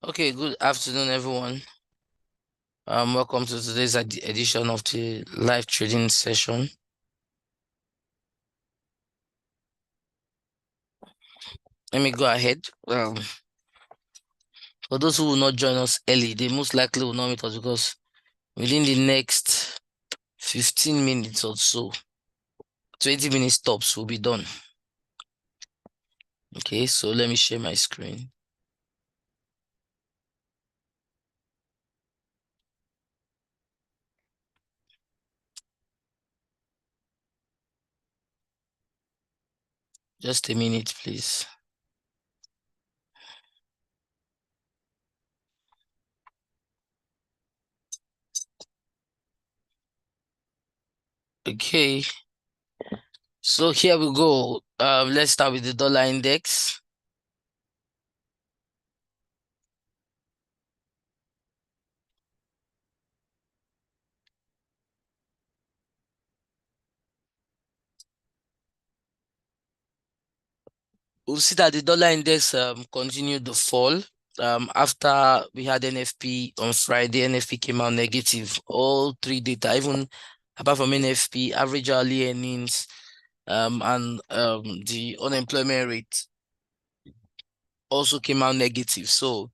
Okay, good afternoon, everyone. Welcome to today's edition of the live trading session. Let me go ahead. For those who will not join us early, they most likely will not meet us because within the next 15 minutes or so, 20 minutes tops will be done. Okay, so let me share my screen. Just a minute, please. Okay, so here we go. Let's start with the dollar index. We'll see that the dollar index continued to fall after we had NFP on Friday. NFP came out negative. All three data, even apart from NFP, average hourly earnings and the unemployment rate also came out negative. So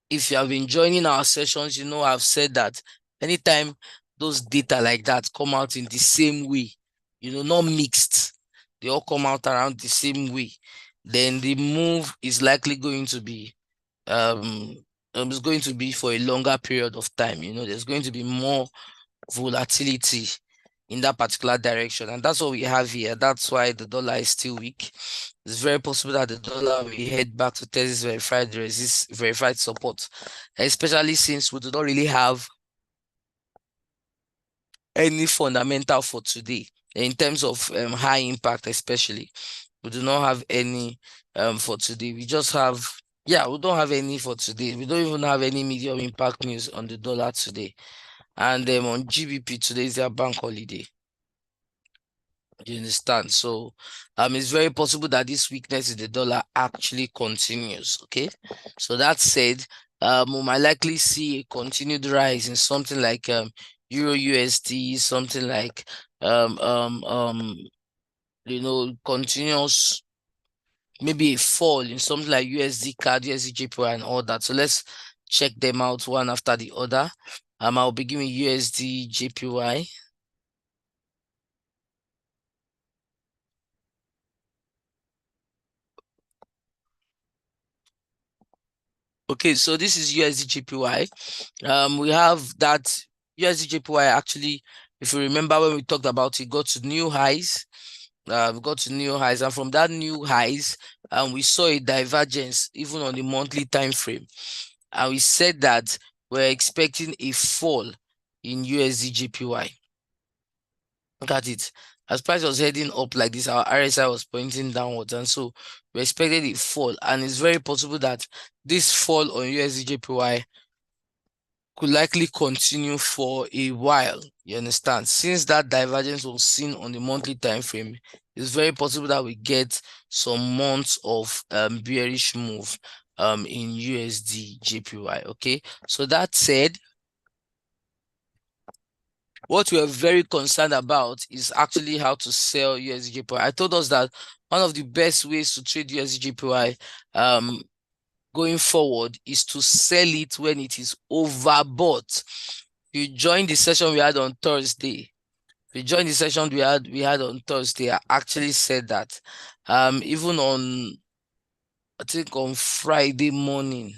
if you have been joining our sessions, you know I've said that anytime those data like that come out in the same way, not mixed, they all come out around the same way, then the move is likely going to be it's going to be for a longer period of time. There's going to be more volatility in that particular direction, and that's what we have here. That's why the dollar is still weak. It's very possible that the dollar will head back to test this verified support, especially since we do not really have any fundamental for today in terms of high impact, especially. We do not have any for today. We just have, we don't have any for today. We don't even have any medium impact news on the dollar today. And on GBP, today is their bank holiday. You understand? So it's very possible that this weakness in the dollar actually continues. Okay. So that said, we might likely see a continued rise in something like Euro USD, something like continuous, maybe a fall in something like USD CAD, USDJPY, and all that. So let's check them out one after the other. I'll begin with USDJPY. Okay, so this is USDJPY. We have that USDJPY actually, if you remember when we talked about it, got to new highs. We got to new highs, and from that new highs, we saw a divergence even on the monthly time frame. And we said that we're expecting a fall in USDJPY. Look at it. As price was heading up like this, our RSI was pointing downwards, and so we expected a fall. And it's very possible that this fall on USDJPY could likely continue for a while. You understand? Since that divergence was seen on the monthly time frame, it's very possible that we get some months of bearish move in USDJPY. Okay, so that said, what we are very concerned about is actually how to sell USDJPY. I told us that one of the best ways to trade USDJPY going forward is to sell it when it is overbought. You joined the session we had on Thursday. You joined the session we had on Thursday. I actually said that. Even on, I think on Friday morning.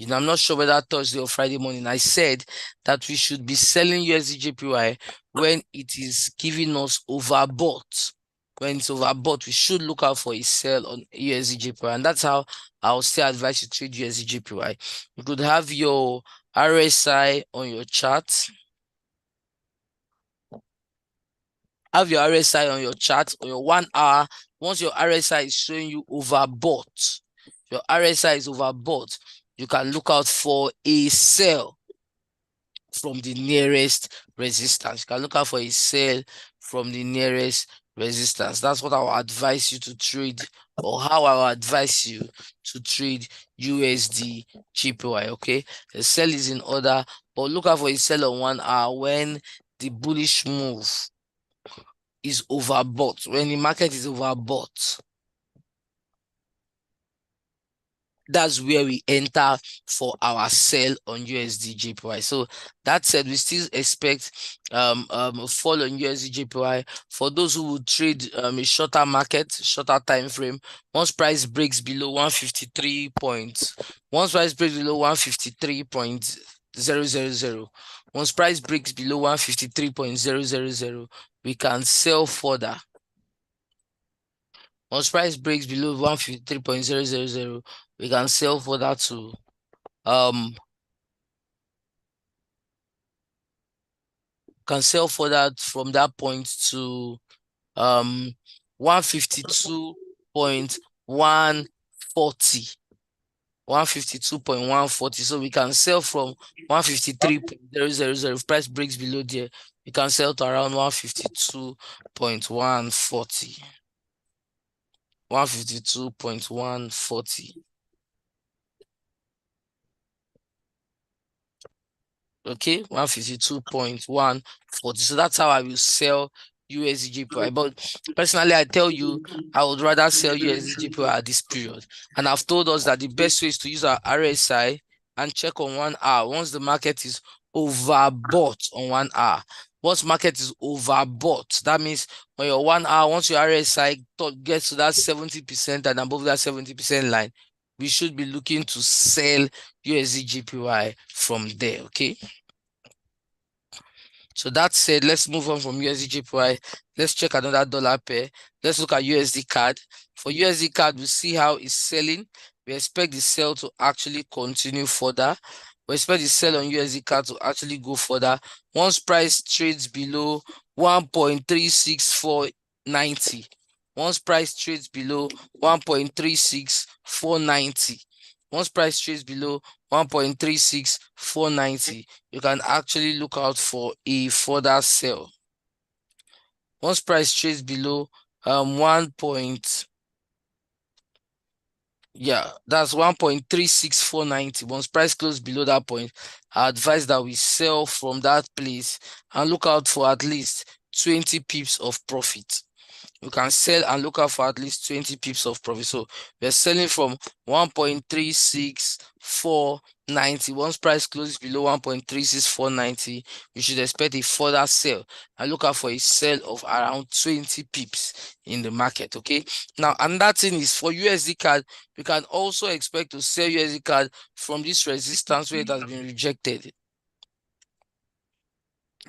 I'm not sure whether Thursday or Friday morning, I said that we should be selling USDJPY when it is giving us overbought. When it's overbought, we should look out for a sell on USDJPY. And that's how I'll still advise you to trade USDJPY. You could have your RSI on your chart. Have your RSI on your chart or your 1 hour. Once your RSI is showing you overbought, your RSI is overbought, you can look out for a sell from the nearest resistance. You can look out for a sell from the nearest resistance. That's what I will advise you to trade, or how I will advise you to trade USD JPY. Okay, the sell is in order, but look out for a sell on 1 hour when the bullish move is overbought, when the market is overbought. That's where we enter for our sell on USDJPY. So that said, we still expect a fall on USDJPY for those who would trade a shorter market, shorter time frame. Once price breaks below 153 points, once price breaks below 153.000, once price breaks below 153.000, we can sell further. Once price breaks below 153.000, we can sell further to from that point to 152.140. 152.140. So we can sell from 153.000. If price breaks below there, we can sell to around 152.140. 152.140. Okay, 152.140. So that's how I will sell USDJPY. But personally, I tell you, I would rather sell USDJPY at this period. And I've told us that the best way is to use our RSI and check on 1 hour once the market is overbought on 1 hour. Once market is overbought, that means when your 1 hour, once your RSI gets to that 70% and above that 70% line, we should be looking to sell USDJPY from there. Okay. So that said, let's move on from USDJPY. Let's check another dollar pair. Let's look at USD CAD. For USD CAD, we see how it's selling. We expect the sell to actually continue further. We expect the sell on USD CAD to actually go further. Once price trades below 1.36490. Once price trades below 1.36490. Once price trades below 1.36490, you can actually look out for a further sell. Once price trades below that's 1.36490. Once price closes below that point, I advise that we sell from that place and look out for at least 20 pips of profit. You can sell and look out for at least 20 pips of profit. So we're selling from 1.36490. Once price closes below 1.36490, you should expect a further sell and look out for a sell of around 20 pips in the market. Okay. Now, another thing is for USD CAD, you can also expect to sell USD CAD from this resistance where it has been rejected.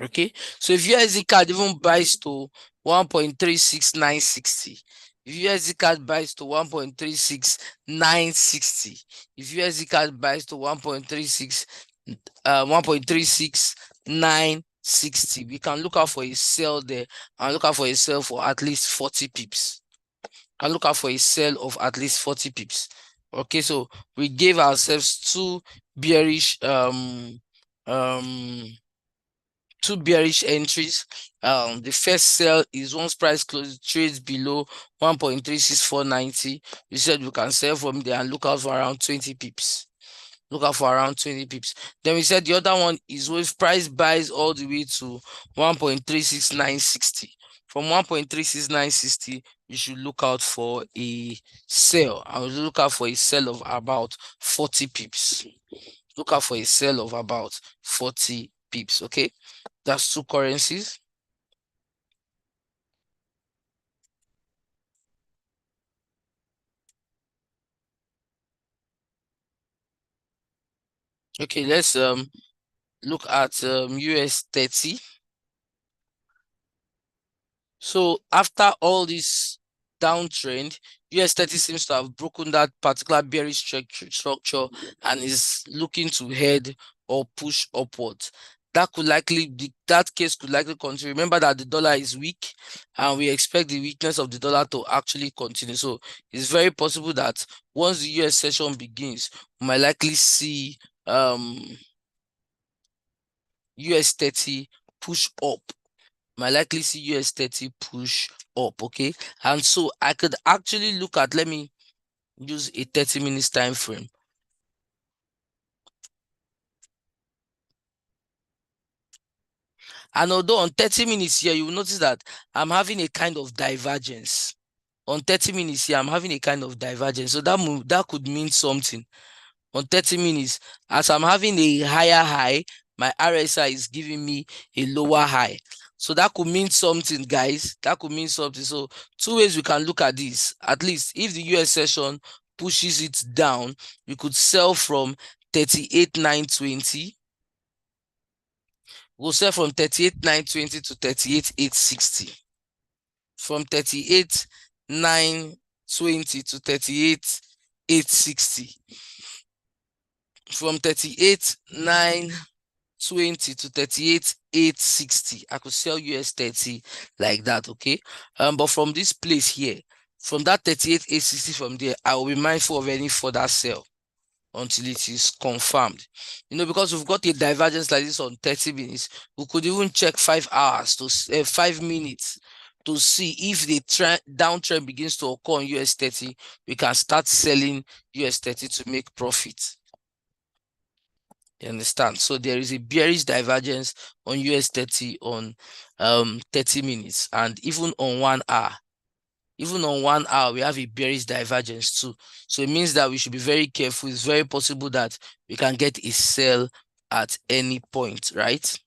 Okay, so if USD CAD even buys to 1.36960, if USD CAD buys to 1.36960, if USD CAD buys to 1.36960, we can look out for a sell there and look out for a sell for at least 40 pips. And look out for a sell of at least 40 pips. Okay, so we gave ourselves two bearish entries. The first sell is once price trades below 1.36490. We said we can sell from there and look out for around 20 pips. Look out for around 20 pips. Then we said the other one is if price buys all the way to 1.36960. From 1.36960, you should look out for a sell. I will look out for a sell of about 40 pips. Look out for a sell of about 40 pips. Okay, that's two currencies. Okay, let's look at US30. So after all this downtrend, US30 seems to have broken that particular bearish structure and is looking to head or push upwards. That case could likely continue. Remember that the dollar is weak and we expect the weakness of the dollar to actually continue. So it's very possible that once the US session begins, we might likely see US30 push up. might likely see US30 push up. Okay, and so I could actually look at, let me use a 30 minutes time frame. And although on 30 minutes here, you will notice that I'm having a kind of divergence. On 30 minutes here, I'm having a kind of divergence. So that could mean something. On 30 minutes, as I'm having a higher high, my RSI is giving me a lower high. So that could mean something, guys. That could mean something. So two ways we can look at this. At least if the US session pushes it down, we could sell from 38,920. We'll sell from 38,920 to 38,860. From 38,920 to 38,860. From 38,920 to 38,860. I could sell US30 like that, okay? But from this place here, from that 38,860, from there, I will be mindful of any further sell until it is confirmed. Because we've got a divergence like this on 30 minutes, we could even check 5 hours to 5 minutes to see if the downtrend begins to occur on US30. We can start selling US30 to make profit. You understand? So there is a bearish divergence on US30 on 30 minutes, and even on 1 hour. Even on 1 hour, we have a bearish divergence too. So it means that we should be very careful. It's very possible that we can get a sell at any point, right?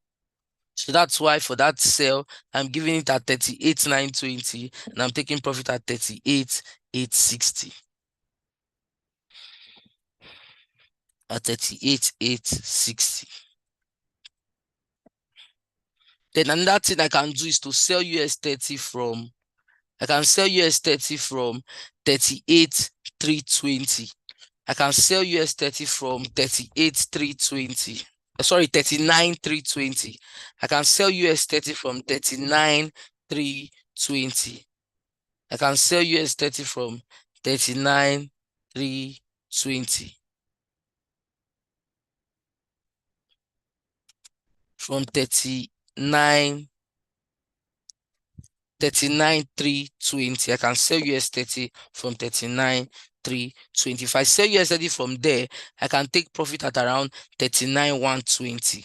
So that's why for that sell, I'm giving it at 38,920 and I'm taking profit at 38,860. At 38,860. Then another thing I can do is to sell US30 from, I can sell US30 from 38,320. I can sell US30 from 38,320. Sorry, 39,320. I can sell US30 from 39,320. I can sell US30 from 39,320. From 39,320. I can sell US30 from 39,320. If I sell US30 from there, I can take profit at around 39,120.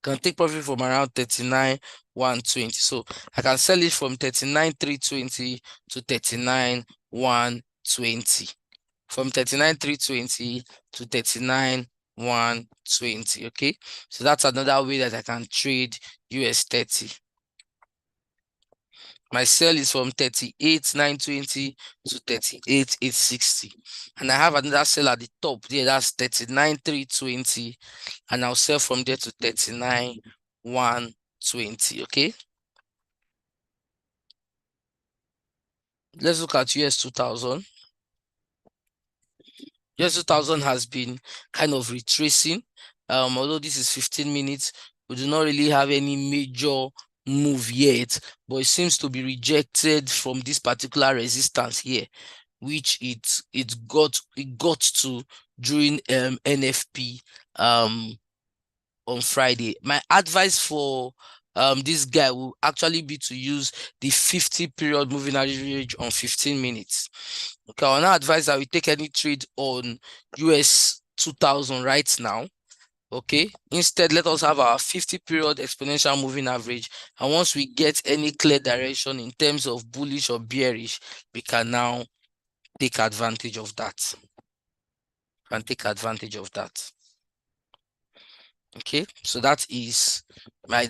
Can take profit from around 39,120. So I can sell it from 39,320 to 39,120. From 39,320 to 39,120. Okay, so that's another way that I can trade US30. My sell is from 38,920 to 38,860. And I have another sell at the top there, that's 39,320. And I'll sell from there to 39,120. Okay. Let's look at US 2000. US 2000 has been kind of retracing. Although this is 15 minutes, we do not really have any major move yet, but it seems to be rejected from this particular resistance here, which it got to during NFP on Friday. My advice for this guy will actually be to use the 50 period moving average on 15 minutes. Okay, I will not advise that we take any trade on US 2000 right now. Okay, instead let us have our 50 period exponential moving average, and once we get any clear direction in terms of bullish or bearish, we can now take advantage of that. Okay, so that is my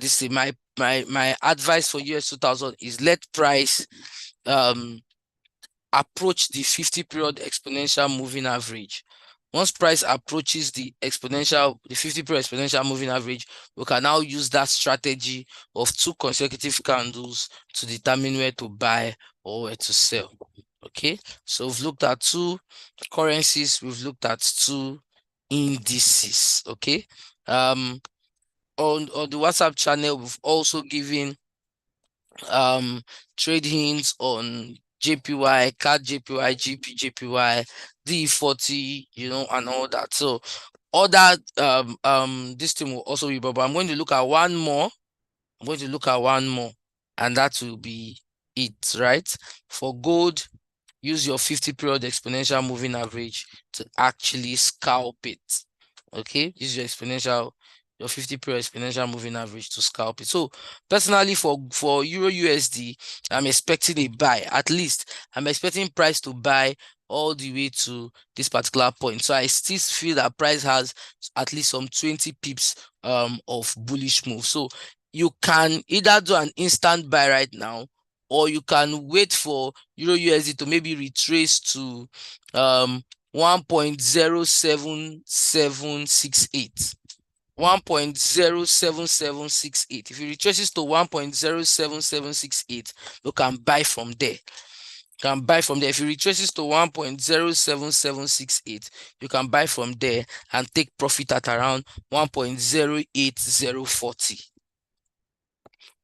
advice for US 2000 is let price approach the 50 period exponential moving average. Once price approaches the 50 period exponential moving average, we can now use that strategy of 2 consecutive candles to determine where to buy or where to sell. Okay, so we've looked at 2 currencies, we've looked at 2 indices. Okay, on the WhatsApp channel, we've also given trade hints on JPY, CAD JPY, GP JPY, D40, and all that. So all that this thing will also be, but I'm going to look at one more I'm going to look at one more, and that will be it, right? For gold, use your 50 period exponential moving average to actually scalp it. Okay, use your 50 period exponential moving average to scalp it. So personally, for Euro USD, I'm expecting a buy. At least I'm expecting price to buy all the way to this particular point. So I still feel that price has at least some 20 pips of bullish move. So you can either do an instant buy right now, or you can wait for Euro USD to maybe retrace to 1.07768. 1.07768. If it retraces to 1.07768, you can buy from there. If it retraces to 1.07768, you can buy from there and take profit at around 1.08040.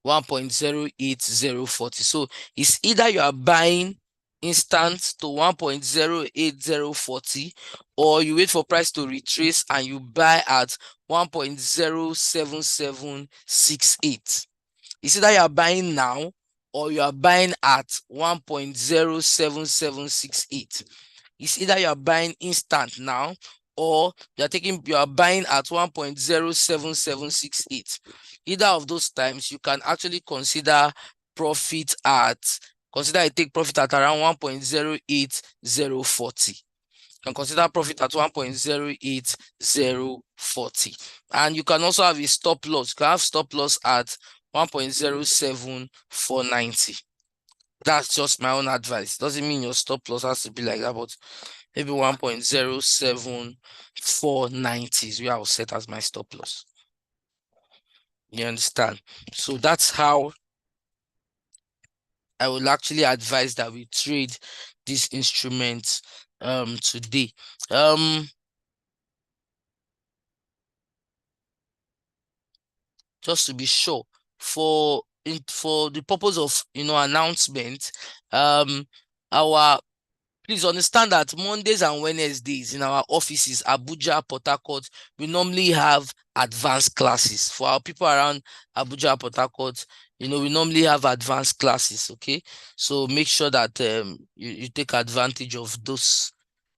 1.08040. So it's either you are buying instant to 1.08040, or you wait for price to retrace and you buy at 1.07768. It's either you are buying now or you are buying at 1.07768. It's either you are buying instant now, or you are buying at 1.07768. Either of those times, you can actually consider a take profit at around 1.08040. Can consider profit at 1.08040. And you can also have a stop loss. You can have stop loss at 1.07490. That's just my own advice. Doesn't mean your stop loss has to be like that, but maybe 1.07490 is where I'll set as my stop loss. You understand? So that's how I will actually advise that we trade this instrument today. Just to be sure, for the purpose of announcement, please understand that Mondays and Wednesdays in our offices, Abuja, Port Harcourt, we normally have advanced classes. For our people around Abuja, Port Harcourt, we normally have advanced classes, okay? So make sure that you take advantage of those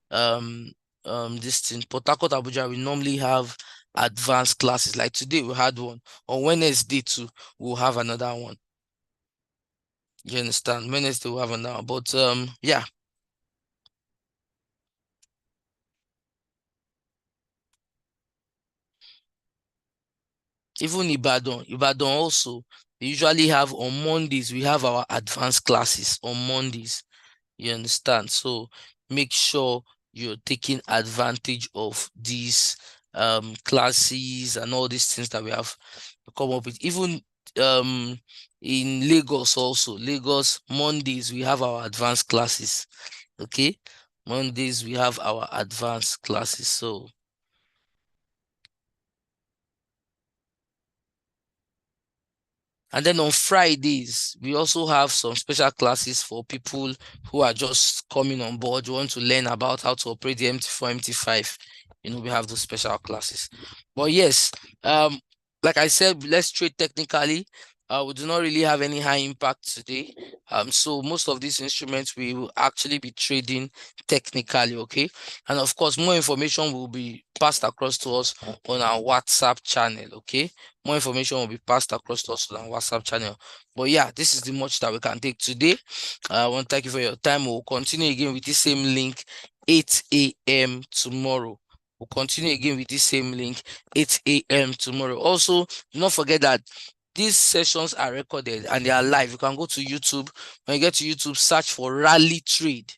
this thing. Port Harcourt, Abuja, we normally have advanced classes. Like today we had one. On Wednesday too, we'll have another one. You understand? Wednesday we'll have another, but yeah. Even Ibadan also, we usually have on Mondays, we have our advanced classes on Mondays. You understand? So make sure you're taking advantage of these classes and all these things that we have come up with. Even in Lagos also, Lagos Mondays, we have our advanced classes. Okay, Mondays we have our advanced classes. So and then on Fridays, we also have some special classes for people who are just coming on board, you want to learn about how to operate the MT4, MT5. We have those special classes. But yes, like I said, let's trade technically. We do not really have any high impact today. So most of these instruments we will actually be trading technically, okay? And of course, more information will be passed across to us on our WhatsApp channel, okay? More information will be passed across to us on our WhatsApp channel. But yeah, this is the much that we can take today. I want to thank you for your time. We'll continue again with the same link, 8 a.m. tomorrow. We'll continue again with the same link, 8 a.m. tomorrow. Also, do not forget that these sessions are recorded and they are live. You can go to YouTube. When you get to YouTube, search for Rally Trade.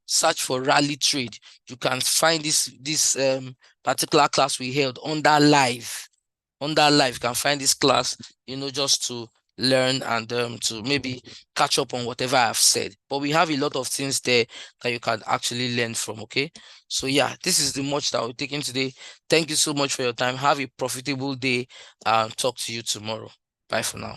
Search for Rally Trade. You can find this particular class we held under live. Under live, you can find this class, just to learn and to maybe catch up on whatever I've said. But we have a lot of things there that you can actually learn from, okay? So yeah, this is the much that we're taking today. Thank you so much for your time. Have a profitable day and talk to you tomorrow. Bye for now.